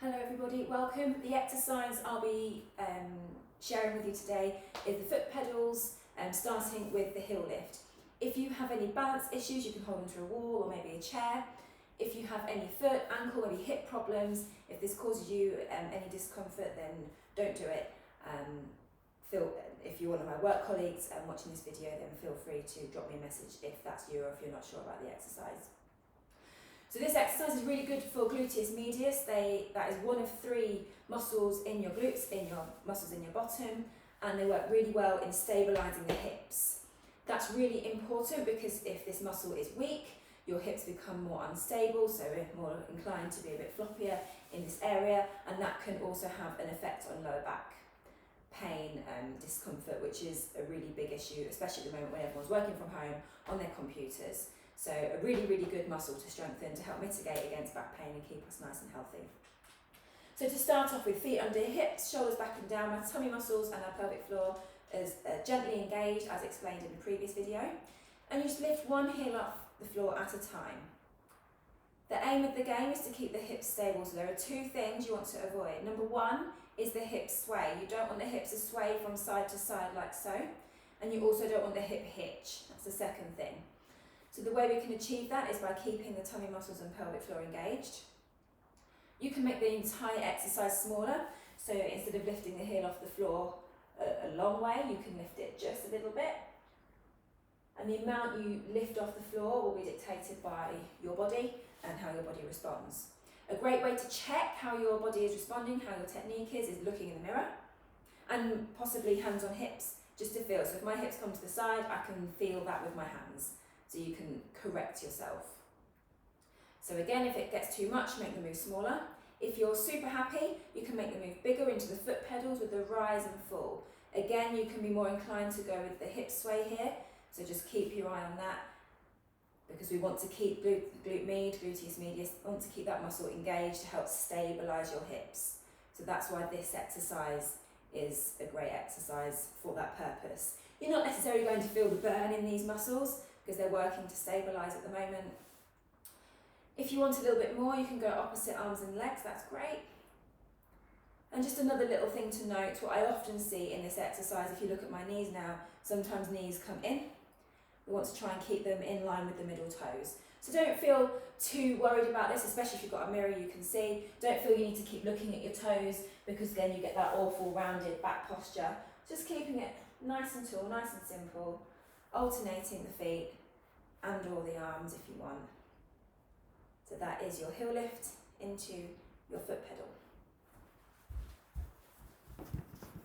Hello everybody, welcome. The exercise I'll be sharing with you today is the foot pedals, starting with the heel lift. If you have any balance issues, you can hold onto a wall or maybe a chair. If you have any foot, ankle, maybe hip problems, if this causes you any discomfort, then don't do it. If you're one of my work colleagues watching this video, then feel free to drop me a message if that's you or if you're not sure about the exercise. So this exercise is really good for gluteus medius. That is one of three muscles in your glutes, muscles in your bottom, and they work really well in stabilising the hips. That's really important because if this muscle is weak, your hips become more unstable, so more inclined to be a bit floppier in this area, and that can also have an effect on lower back pain and discomfort, which is a really big issue, especially at the moment when everyone's working from home on their computers. So a really, really good muscle to strengthen to help mitigate against back pain and keep us nice and healthy. So to start off with, feet under your hips, shoulders back and down, our tummy muscles and our pelvic floor is gently engaged as explained in the previous video. And you just lift one heel off the floor at a time. The aim of the game is to keep the hips stable, so there are two things you want to avoid. Number one is the hip sway. You don't want the hips to sway from side to side like so, and you also don't want the hip hitch. That's the second thing. So the way we can achieve that is by keeping the tummy muscles and pelvic floor engaged. You can make the entire exercise smaller, so instead of lifting the heel off the floor a long way, you can lift it just a little bit. And the amount you lift off the floor will be dictated by your body and how your body responds. A great way to check how your body is responding, how your technique is looking in the mirror, and possibly hands on hips, just to feel. So if my hips come to the side, I can feel that with my hands. So you can correct yourself. So again, if it gets too much, make the move smaller. If you're super happy, you can make the move bigger into the foot pedals with the rise and fall. Again, you can be more inclined to go with the hip sway here, so just keep your eye on that, because we want to keep gluteus medius, want to keep that muscle engaged to help stabilise your hips. So that's why this exercise is a great exercise for that purpose. You're not necessarily going to feel the burn in these muscles, because they're working to stabilise at the moment. If you want a little bit more, you can go opposite arms and legs, that's great. And just another little thing to note, what I often see in this exercise, if you look at my knees now, sometimes knees come in. We want to try and keep them in line with the middle toes. So don't feel too worried about this, especially if you've got a mirror you can see. Don't feel you need to keep looking at your toes, because then you get that awful rounded back posture. Just keeping it nice and tall, nice and simple, alternating the feet and or the arms if you want. So that is your heel lift into your foot pedal.